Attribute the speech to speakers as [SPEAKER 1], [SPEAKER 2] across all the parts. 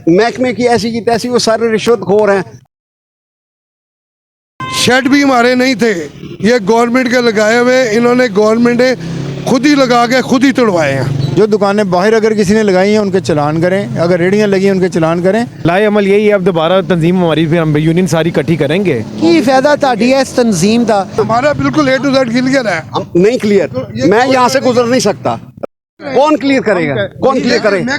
[SPEAKER 1] महकमे की ऐसी की तैसी, वो सारे रिश्वतखोर हैं।
[SPEAKER 2] शेड भी हमारे नहीं थे, ये गवर्नमेंट के लगाए हुए, इन्होंने गवर्नमेंट ने खुद ही लगा के खुद ही तोड़वाए हैं।
[SPEAKER 3] जो दुकानें बाहर अगर किसी ने लगाई हैं उनके चलान करें, अगर रेहड़ियां लगी हैं उनके चलान करें।
[SPEAKER 4] लाए अमल यही है, अब दोबारा तंजीम हमारी फिर हम यूनियन सारी इकट्ठी करेंगे।
[SPEAKER 5] की फायदा ताड़ी है इस तंजीम का?
[SPEAKER 2] हमारा बिल्कुल A to Z क्लियर है।
[SPEAKER 1] नहीं क्लियर, मैं यहाँ से गुजर नहीं सकता। कौन क्लियर करेगा? कौन क्लियर करेगा?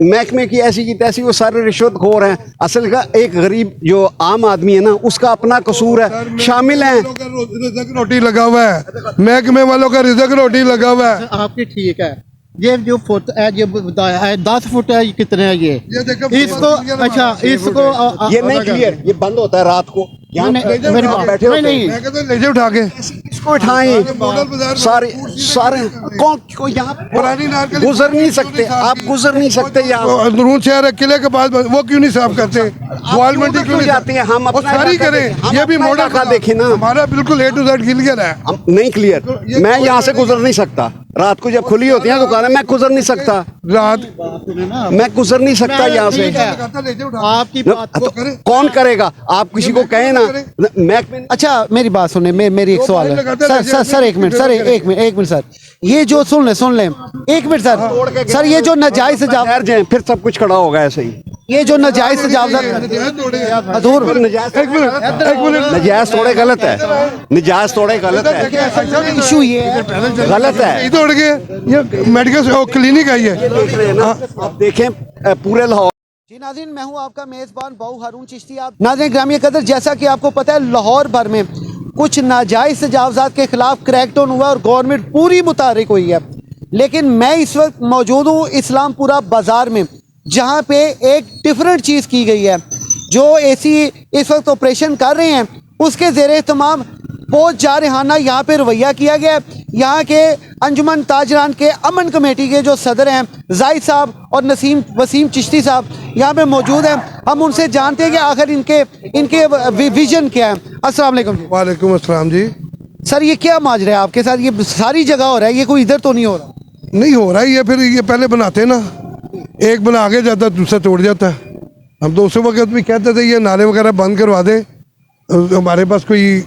[SPEAKER 1] महकमे की ऐसी की तैसी, वो सारे रिश्वतखोर हैं। असल का एक गरीब जो आम आदमी है ना, उसका अपना कसूर है, शामिल हैं।
[SPEAKER 2] रिजक रोटी लगा हुआ है, महकमे वालों का रिजक रोटी लगा हुआ है।
[SPEAKER 5] आपकी ठीक है, ये जो फुट है, ये बताया है 10 फुट है, ये कितने है ये
[SPEAKER 2] देखो
[SPEAKER 5] इसको? अच्छा इसको
[SPEAKER 1] ये नहीं क्लियर, ये बंद होता है रात को। यहाँ
[SPEAKER 5] मेरी बात
[SPEAKER 1] बैठे होते हैं।
[SPEAKER 2] मैं कहता हूं, ले जाओ उठा के
[SPEAKER 1] इसको उठाएं। सारे कौन यहाँ गुजर नहीं सकते, आप गुजर नहीं सकते यहाँ।
[SPEAKER 2] अंदरून शहर किले के पास, वो क्यों नहीं साफ करते? वाल मंडी क्यों नहीं
[SPEAKER 1] जाते हैं? हम
[SPEAKER 2] वो सारी करें, ये भी मॉडल
[SPEAKER 1] का देखें ना।
[SPEAKER 2] हमारा बिल्कुल A to Z क्लियर है।
[SPEAKER 1] नहीं क्लियर, मैं यहाँ से गुजर नहीं सकता। रात को जब खुली होती है दुकानें, मैं गुजर नहीं सकता।
[SPEAKER 2] रात
[SPEAKER 1] मैं गुजर नहीं सकता यहाँ से।
[SPEAKER 5] आपकी बात
[SPEAKER 1] तो कौन करेगा? आप किसी को कहें ना। मैं
[SPEAKER 5] अच्छा मेरी बात सुने, मेरी एक सवाल है सर एक मिनट सर, एक मिनट सर, ये जो सुन ले एक मिनट सर, ये जो नाजायज
[SPEAKER 1] ठहर जाएं, फिर सब कुछ खड़ा होगा ऐसे ही।
[SPEAKER 5] ये जो नाजायज तजावुज़ात
[SPEAKER 1] नजायज थोड़े गलत है, नजायज थोड़े गलत है।
[SPEAKER 5] इशू ये है,
[SPEAKER 1] गलत है।
[SPEAKER 2] तोड़ के ये मेडिकल क्लिनिक आई है।
[SPEAKER 1] आप देखें पूरे लाहौर।
[SPEAKER 5] जी नाज़रीन, मैं हूं आपका मेज़बान बाऊ हारून चिश्ती। आप नाज़रीन ग्रामीण कदर, जैसा कि आपको पता है लाहौर भर में कुछ नाजायज़ तजावुज़ात के खिलाफ क्रैकडाउन हुआ और गवर्नमेंट पूरी मुतारिक हुई है। लेकिन मैं इस वक्त मौजूद हूँ इस्लामपुरा बाज़ार में, जहाँ पे एक डिफरेंट चीज़ की गई है। जो AC इस वक्त ऑपरेशन कर रहे हैं, उसके ज़ेरे तमाम बहुत जारहाना यहाँ पे रवैया किया गया है। यहाँ के अंजुमन ताजरान के अमन कमेटी के जो सदर हैं जाहिद साहब और वसीम चिश्ती साहब यहाँ पे मौजूद हैं। हम उनसे जानते हैं कि आखिर इनके विजन क्या है। अस्सलाम वालेकुम।
[SPEAKER 2] वालेकुम अस्सलाम जी।
[SPEAKER 5] सर ये क्या माजरा है आपके साथ? ये सारी जगह हो रहा है, ये कोई इधर तो नहीं हो रहा?
[SPEAKER 2] नहीं हो रहा है ये, फिर ये पहले बनाते ना, एक बना आगे जाता दूसरा तोड़ जाता है। हम तो उस वक्त भी कहते थे ये नाले वगैरह बंद करवा दे, हमारे पास कोई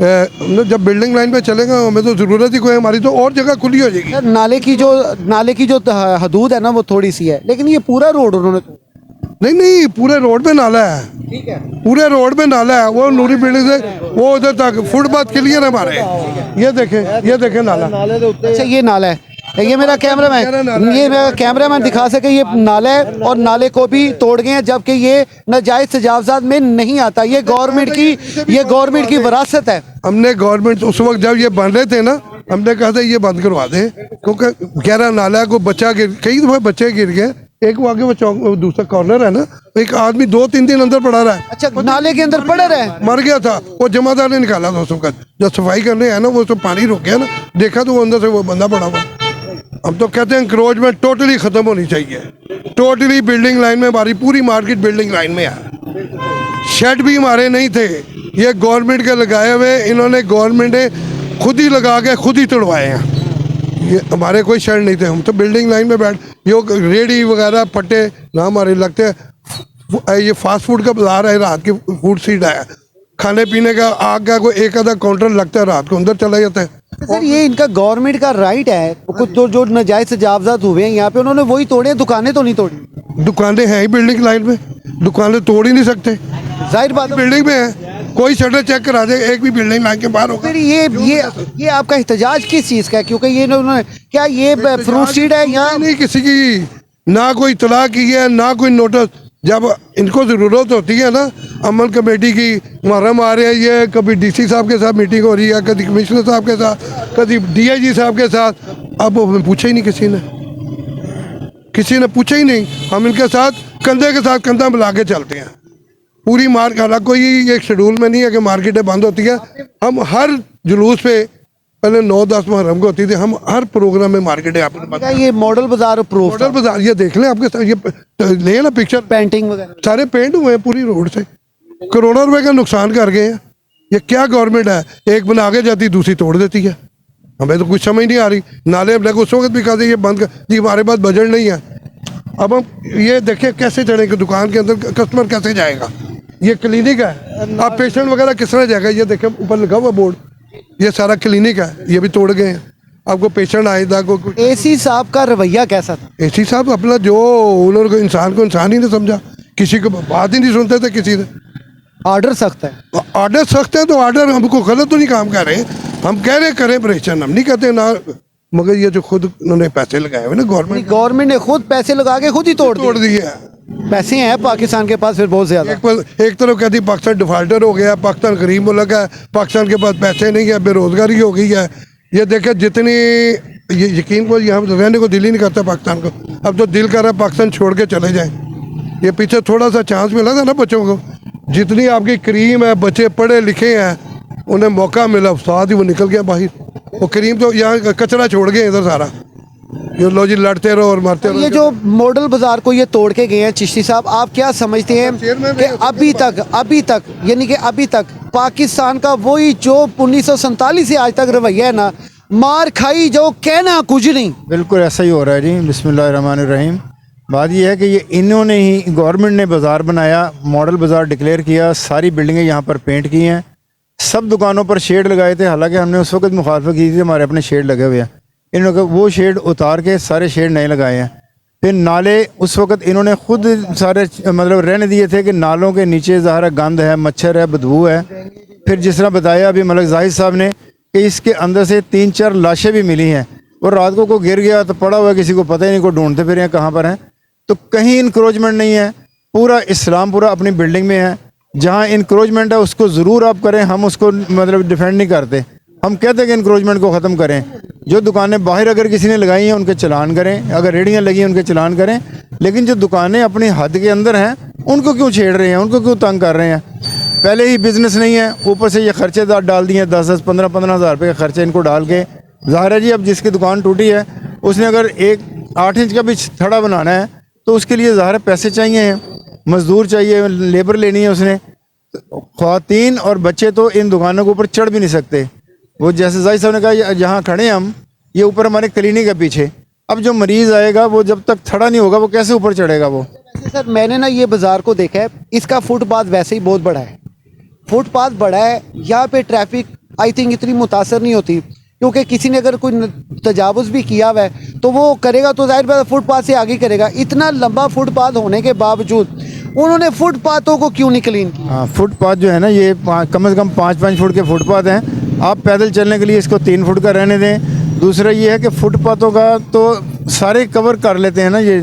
[SPEAKER 2] जब बिल्डिंग लाइन पे चलेगा हमें तो ज़रूरत ही कोई, हमारी तो और जगह खुली हो जाएगी।
[SPEAKER 5] सर नाले की जो हदूद है ना, वो थोड़ी सी है, लेकिन ये पूरा रोड उन्होंने
[SPEAKER 2] नहीं पूरे रोड पे नाला है।
[SPEAKER 5] ठीक है,
[SPEAKER 2] पूरे रोड पे नाला है। वो नूरी बिल्डिंग से वो उधर तक फुटपाथ क्लियर है हमारे। ये देखें नाला।
[SPEAKER 5] अच्छा ये नाला है, ये मेरा कैमरामैन दिखा सके, ये नाला है और नाले को भी तोड़ गए हैं, जबकि ये नाजायज तजावुज़ात में नहीं आता। ये गवर्नमेंट की विरासत है।
[SPEAKER 2] हमने गवर्नमेंट उस वक्त जब ये बन रहे थे ना, हमने कहा था ये बंद करवा दे, क्योंकि गहरा नाला को बच्चा कई दफे बच्चे गिर गए। एक वो आगे वो दूसरा कॉर्नर है ना, एक आदमी 2-3 दिन अंदर पड़ा रहा है।
[SPEAKER 5] अच्छा नाले के अंदर पड़ा रहा है,
[SPEAKER 2] मर गया था। वो जमादार ने निकाला था उस वक्त, जब सफाई करने आया ना, वो उसको पानी रोक गया ना, देखा तो वो अंदर से वो बंदा पड़ा हुआ। हम तो कहते हैं इंक्रोचमेंट टोटली खत्म होनी चाहिए। टोटली बिल्डिंग लाइन में, हमारी पूरी मार्केट बिल्डिंग लाइन में है। शेड भी हमारे नहीं थे, ये गवर्नमेंट के लगाए हुए, इन्होंने गवर्नमेंट ने खुद ही लगा के खुद ही तोड़वाए हैं। ये हमारे कोई शेड नहीं थे, हम तो बिल्डिंग लाइन में बैठ, ये रेडी वगैरह पट्टे ना हमारे लगते हैं। ये फास्ट फूड का बाजार है, रात की फूड स्ट्रीट है, खाने पीने का आग का कोई एक आधा काउंटर लगता है, रात को अंदर चला जाता है।
[SPEAKER 5] सर ये इनका गवर्नमेंट का राइट है, कुछ जो नाजायज तजावुज़ात हुए हैं यहाँ पे उन्होंने वही तोड़े, दुकानें तो नहीं तोड़ी।
[SPEAKER 2] दुकानें हैं ही बिल्डिंग लाइन में, दुकानें तोड़ ही नहीं सकते।
[SPEAKER 5] जाहिर बात है,
[SPEAKER 2] बिल्डिंग में है, कोई शटर चेक करा दे, एक भी बिल्डिंग लाइन के बाहर होगा।
[SPEAKER 5] फिर ये आपका एहतजाज किस चीज़ का है? क्योंकि ये उन्होंने क्या ये फ्रूट स्ट्रीट है यहाँ?
[SPEAKER 2] नहीं किसी की ना कोई इतला की है ना कोई नोटिस। जब इनको ज़रूरत होती है ना अमन कमेटी की, मुहर्रम आ रहे हैं, ये कभी DC साहब के साथ मीटिंग हो रही है, कभी कमिश्नर साहब के साथ, कभी DIG साहब के साथ, अब हमें पूछा ही नहीं, किसी ने पूछा ही नहीं। हम इनके साथ कंधे के साथ कंधा मिला के चलते हैं पूरी मार्केट। हालांकि कोई एक शेड्यूल में नहीं है कि मार्केटें बंद होती है। हम हर जुलूस पे पहले 9-10 मुहर्रम को होती थी, हम हर प्रोग्राम में मार्केटें आपको
[SPEAKER 5] ये मॉडल बाजार अप्रूव,
[SPEAKER 2] मॉडल बाजार ये देख लें, आपके साथ ये ले ना पिक्चर,
[SPEAKER 5] पेंटिंग वगैरह
[SPEAKER 2] सारे पेंट हुए हैं पूरी रोड से, करोड़ों रुपए का नुकसान कर गए हैं। ये क्या गवर्नमेंट है? एक बना के जाती दूसरी तोड़ देती है। हमें तो कुछ समझ नहीं आ रही। नाले हमने उस वक्त भी कहा था ये बंद कर, जी हमारे पास बजट नहीं है। अब हम ये देखें कैसे चढ़ेंगे दुकान के अंदर, कस्टमर कैसे जाएगा? ये क्लिनिक है, आप पेशेंट वगैरह किस तरह जाएगा? ये देखें ऊपर लिखा हुआ बोर्ड, ये सारा क्लिनिक है, ये भी तोड़ गए हैं। आपको पेशेंट आएगा को
[SPEAKER 5] एसी साहब का रवैया कैसा था?
[SPEAKER 2] एसी साहब अपना जो उन्होंने इंसान को इंसान ही नहीं समझा, किसी को बात ही नहीं सुनते थे किसी से।
[SPEAKER 5] ऑर्डर सख्त है।
[SPEAKER 2] ऑर्डर सख्त है तो ऑर्डर हमको गलत तो नहीं काम कर रहे, हम कह रहे करें परेशान, हम नहीं कहते ना, मगर ये जो खुद उन्होंने पैसे लगाए हुए ना
[SPEAKER 5] गवर्नमेंट ने खुद पैसे लगा के खुद ही तोड़
[SPEAKER 2] दिए है।
[SPEAKER 5] पैसे हैं पाकिस्तान के पास फिर बहुत ज्यादा।
[SPEAKER 2] एक तरफ कहती पाकिस्तान डिफाल्टर हो गया, पाकिस्तान गरीब मुल्क है, पाकिस्तान के पास पैसे नहीं है, बेरोजगारी हो गई है। ये देखे जितनी ये यकीन को यहाँ रहने को दिल ही नहीं करता पाकिस्तान को, अब तो दिल कर रहा है पाकिस्तान छोड़ के चले जाएं। ये पीछे थोड़ा सा चांस मिला था ना बच्चों को, जितनी आपकी क्रीम है, बच्चे पढ़े लिखे हैं, उन्हें मौका मिला, साथ ही वो निकल गया बाहर। वो क्रीम तो यहाँ कचरा छोड़ गए इधर सारा, ये लो जी लड़ते रहो और मरते रहो।
[SPEAKER 5] ये जो मॉडल बाजार को ये तोड़ के गए हैं चिश्ती साहब, आप क्या समझते हैं कि अभी तक यानी कि अभी तक पाकिस्तान का वही जो 1947 से आज तक रवैया है ना, मार खाई जो कहना कुछ नहीं,
[SPEAKER 3] बिल्कुल ऐसा ही हो रहा है जी। बिस्मिल्लाहिर्रहमानिर्रहीम। बात यह है कि ये इन्होंने ही, गवर्नमेंट ने बाज़ार बनाया, मॉडल बाज़ार डिक्लेयर किया, सारी बिल्डिंगें यहाँ पर पेंट की हैं, सब दुकानों पर शेड लगाए थे। हालांकि हमने उस वक्त मुखालफत की थी, हमारे अपने शेड लगे हुए हैं, इन्होंने वो शेड उतार के सारे शेड नए लगाए हैं। फिर नाले उस वक्त इन्होंने खुद सारे मतलब रहने दिए थे कि नालों के नीचे ज़ाहिर गंद है, मच्छर है, बदबू है। फिर जिस तरह बताया अभी मलिक जाहिद साहब ने कि इसके अंदर से 3-4 लाशें भी मिली हैं, और रात को गिर गया तो पड़ा हुआ है, किसी को पता ही नहीं, को ढूंढते फिर कहाँ पर हैं। तो कहीं इंक्रोचमेंट नहीं है, पूरा इस्लामपुरा अपनी बिल्डिंग में है। जहाँ इंक्रोचमेंट है उसको ज़रूर आप करें, हम उसको मतलब डिफेंड नहीं करते, हम कहते हैं कि इंक्रोचमेंट को ख़त्म करें। जो दुकानें बाहर अगर किसी ने लगाई हैं उनके चलान करें, अगर रेहड़ियाँ लगी हैं उनके चलान करें, लेकिन जो दुकानें अपनी हद के अंदर हैं उनको क्यों छेड़ रहे हैं, उनको क्यों तंग कर रहे हैं? पहले ही बिज़नेस नहीं है, ऊपर से ये खर्चे डाल दिए, 10-10, 15-15 हज़ार रुपये के खर्चे इनको डाल के। ज़ाहिर है जी, अब जिसकी दुकान टूटी है उसने अगर एक 8 इंच का भी थड़ा बनाना है तो उसके लिए ज़ाहिर पैसे चाहिए हैं, मज़दूर चाहिए, लेबर लेनी है उसने। ख़वातीन और बच्चे तो इन दुकानों के ऊपर चढ़ भी नहीं सकते। वो जैसे जाहिद साहब ने कहा, जहाँ खड़े हैं हम, ये ऊपर हमारे क्लिनिक है पीछे, अब जो मरीज़ आएगा वो जब तक खड़ा नहीं होगा वो कैसे ऊपर चढ़ेगा? वो
[SPEAKER 5] सर मैंने ना ये बाज़ार को देखा है, इसका फुटपाथ वैसे ही बहुत बड़ा है, फुटपाथ बड़ा है, यहाँ पे ट्रैफिक आई थिंक इतनी मुतासर नहीं होती, क्योंकि किसी ने अगर कोई तजावुज़ भी किया हुआ है तो वो करेगा तो जाहिर बात फुटपाथ से आगे करेगा। इतना लंबा फुटपाथ होने के बावजूद उन्होंने फुटपाथों को क्यों नहीं क्लीन किया?
[SPEAKER 3] हाँ, फुटपाथ जो है ना, ये कम से कम 5-5 फुट के फुटपाथ हैं। आप पैदल चलने के लिए इसको 3 फुट का रहने दें। दूसरा ये है कि फुटपाथों का तो सारे कवर कर लेते हैं ना, ये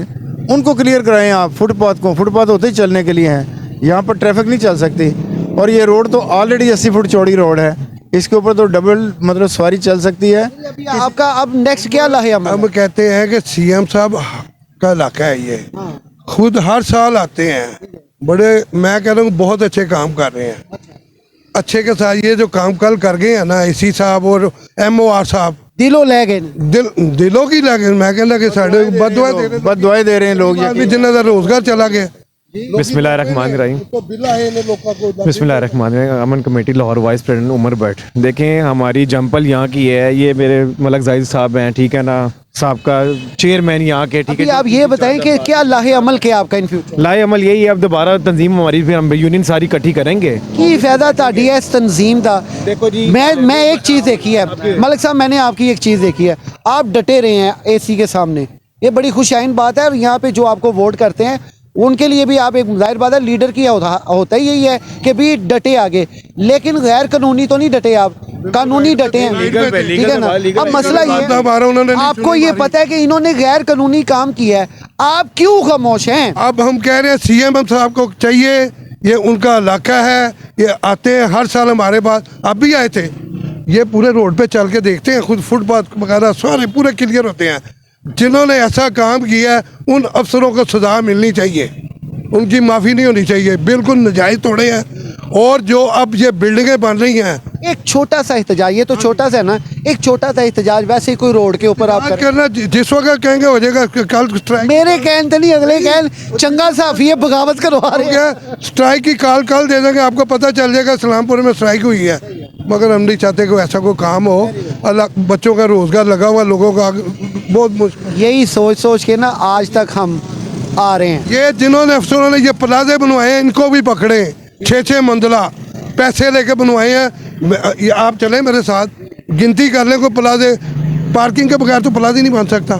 [SPEAKER 3] उनको क्लियर कराएं आप फुटपाथ को। फुटपाथ होते ही चलने के लिए हैं, यहाँ पर ट्रैफिक नहीं चल सकती। और ये रोड तो ऑलरेडी 80 फुट चौड़ी रोड है, इसके ऊपर तो डबल मतलब सवारी चल सकती है।
[SPEAKER 5] आपका अब नेक्स्ट क्या लाहे?
[SPEAKER 2] हम कहते हैं कि सीएम साहब का इलाका है ये, खुद हर साल आते हैं, बड़े मैं कह रहा हूँ बहुत अच्छे काम कर रहे हैं। अच्छे के साथ ये जो काम कल कर गए हैं ना एसी साहब और MOR साहब,
[SPEAKER 5] दिलों ले गए,
[SPEAKER 2] दिलों की लगे। मैं कहना कि साढ़े
[SPEAKER 3] बददुआएं दे रहे हैं लोग,
[SPEAKER 2] जिन्हों का रोजगार चला गया।
[SPEAKER 4] बिस्मिल्लाहिर्रहमानिर्रहीम। बिस्मिल्लाहिर्रहमानिर्रहीम। Aman committee Lahore vice president Umar Bhatt. देखें हमारी जंपल यहाँ की है, ये मेरे मलिक जाहिद साहब हैं, ठीक है ना, साहब का चेयरमैन यहाँ के, ठीक है।
[SPEAKER 5] आप ये बताएं कि क्या लाहे अमल क्या आपका इन फ्यूचर?
[SPEAKER 4] लाहे अमल यही है, अब दोबारा तंजीम हमारी फिर हम यूनियन सारी इकट्ठी करेंगे।
[SPEAKER 5] की फायदा ताड़ी है इस तंजीम का? देखो जी, मैं एक चीज़ देखी है मलिक साहब, मैंने आपकी एक चीज़ देखी है, आप डटे रहे हैं AC के सामने, ये बड़ी खुशाइन बात है। और यहाँ पे जो आपको वोट करते हैं उनके लिए भी आप, एक जाहिर बात है लीडर की होता ही यही है कि भी डटे आगे, लेकिन गैर कानूनी तो नहीं डटे आप, कानूनी डटे हैं, ठीक है ना। अब मसला ये है, आपको ये पता है कि इन्होंने गैर कानूनी काम किया है, आप क्यों खामोश हैं?
[SPEAKER 2] अब हम कह रहे हैं CM साहब को चाहिए, ये उनका इलाका है, ये आते हैं हर साल हमारे पास, अब भी आए थे, ये पूरे रोड पे चल के देखते हैं, खुद फुटपाथ वगैरह सारे पूरे क्लियर होते हैं। जिन्होंने ऐसा काम किया है उन अफसरों को सजा मिलनी चाहिए, उनकी माफ़ी नहीं होनी चाहिए, बिल्कुल नजायज़ तोड़े हैं। और जो अब ये बिल्डिंगें बन रही हैं,
[SPEAKER 5] एक छोटा सा एहतजाज, ये तो छोटा सा है ना, एक छोटा सा एहतजाज वैसे ही कोई रोड के ऊपर आप
[SPEAKER 2] करना, जिस वक्त कहेंगे हो जाएगा। कल स्ट्राइक,
[SPEAKER 5] मेरे कहन तो नहीं, अगले कहन चंगा साफी है, बगावत करवा रहे हैं।
[SPEAKER 2] स्ट्राइक की कल दे देंगे, आपको पता चल जाएगा इस्लामपुर में स्ट्राइक हुई है। मगर हम नहीं चाहते कि ऐसा कोई काम हो, अल्लाह बच्चों का रोजगार लगा हुआ, लोगों का बहुत मुश्किल।
[SPEAKER 5] यही सोच के ना आज तक हम आ रहे हैं।
[SPEAKER 2] ये जिन्होंने अफसरों ने ये प्लाजे बनवाए हैं इनको भी पकड़े, 6-6 मंजिला पैसे लेके बनवाए हैं। ये आप चलें मेरे साथ, गिनती कर लें कोई प्लाजे, पार्किंग के बगैर तो प्लाजे नहीं बन सकता।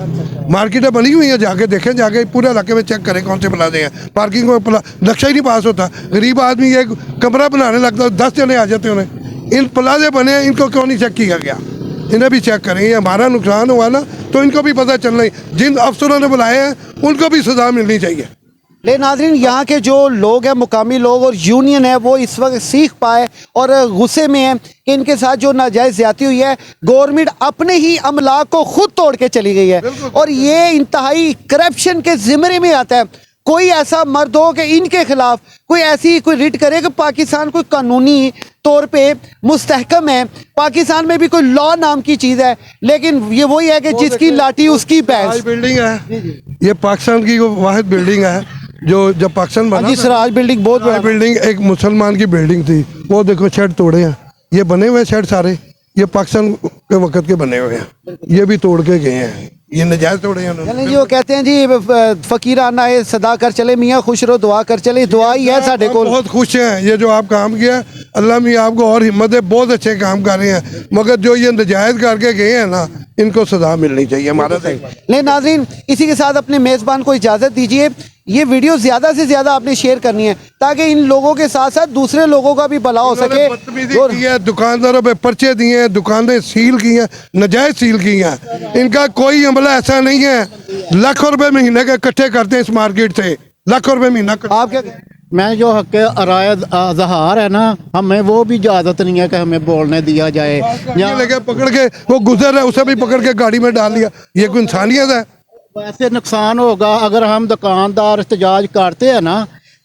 [SPEAKER 2] मार्केटें बनी हुई हैं, जाके देखें, जाके पूरे इलाके में चेक करें कौन से प्लाजे हैं। पार्किंग में नक्शा ही नहीं पास होता। गरीब आदमी एक कमरा बनाने लगता है, 10 जने आ जाते हैं उन्हें। इन प्लाजे बने हैं, इनको क्यों नहीं चेक किया गया? इन्हें भी चेक करें। ये हमारा नुकसान हुआ ना, तो इनको भी पता चलना ही, जिन अफसरों ने बुलाए हैं उनको भी सजा मिलनी चाहिए।
[SPEAKER 5] लेकिन नाज़रीन, यहाँ के जो लोग हैं, मुकामी लोग और यूनियन है, वो इस वक्त सीख पाए और गुस्से में हैं कि इनके साथ जो नाजायज़ ज़्यादती हुई है, गवर्नमेंट अपने ही अमला को खुद तोड़ के चली गई है और ये इंतहाई करप्शन के ज़िम्मे में आता है। कोई ऐसा मर्द हो कि इनके खिलाफ कोई रिट करे कि पाकिस्तान कोई कानूनी तौर पे मुस्तहकम है, पाकिस्तान में भी कोई लॉ नाम की चीज़ है, लेकिन ये वही है कि जिसकी लाठी उसकी भैंस।
[SPEAKER 2] बिल्डिंग है ये, पाकिस्तान की वाहिद बिल्डिंग है जो जब पाकिस्तान बना।
[SPEAKER 5] जी सराज बिल्डिंग बहुत बड़ा
[SPEAKER 2] बिल्डिंग एक मुसलमान की बिल्डिंग थी, वो देखो शेड तोड़े हैं। ये बने हुए शेड सारे ये पाकिस्तान के वक्त के बने हुए हैं, ये भी तोड़ के गए हैं, ये नजायज तोड़े हैं उन्होंने।
[SPEAKER 5] जी, वो कहते हैं जी फकीराना है, सदा कर चले मियाँ खुश रहो, दुआ कर चले। दुआ ही है साढ़े को।
[SPEAKER 2] बहुत खुश हैं ये जो आप काम किया, अल्लाह मियाँ आपको और हिम्मत है, बहुत अच्छे काम कर रहे हैं, मगर जो ये नजायज करके गए हैं ना, इनको सजा मिलनी चाहिए हमारा।
[SPEAKER 5] ले नाज़रीन, इसी के साथ अपने मेज़बान को इजाज़त दीजिए। ये वीडियो ज़्यादा से ज़्यादा आपने शेयर करनी है ताकि इन लोगों के साथ साथ दूसरे लोगों का भी भला हो सके।
[SPEAKER 2] बदतमीजी की है, दुकानदारों पे पर्चे दिए हैं, दुकानें सील की हैं, नजायज सील की हैं। इनका कोई अमला ऐसा नहीं है। लाखों रुपए महीने के इकट्ठे करते हैं इस मार्केट से, लाखों रुपए महीना।
[SPEAKER 5] आप क्या
[SPEAKER 6] मैं जो हक राय अजहार है ना, हमें वो भी इजाज़त नहीं है कि हमें बोलने दिया जाए।
[SPEAKER 2] ये लेके पकड़ के वो गुजर रहा है, उसे भी पकड़ के गाड़ी में डाल दिया। ये कोई इंसानियत है?
[SPEAKER 6] वैसे नुकसान होगा अगर हम दुकानदार एहतजाज करते हैं ना,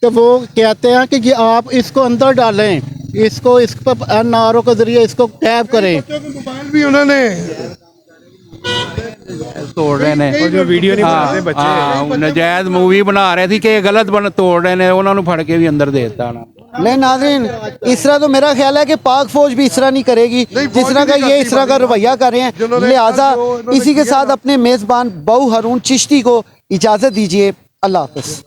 [SPEAKER 6] तो वो कहते हैं कि ये आप इसको अंदर डालें, इसको इस पर NRO के जरिए इसको टैप करें।
[SPEAKER 2] मोबाइल भी उन्होंने
[SPEAKER 7] तोड़ रहे ने
[SPEAKER 4] जो वीडियो नहीं बनाते बच्चे,
[SPEAKER 7] हाँ, नजायज मूवी बना रहे थे कि गलत तोड़ रहे ने, उन्होंने फड़ के भी अंदर दे दिता ना।
[SPEAKER 5] ले नाज़रीन, इस तरह तो मेरा ख्याल है कि पाक फौज भी इस तरह नहीं करेगी जिस तरह का ये इस तरह का रवैया कर रहे हैं। लिहाजा इसी के साथ अपने मेज़बान बाऊ हारून चिश्ती को इजाज़त दीजिए। अल्लाह हाफ़िज़।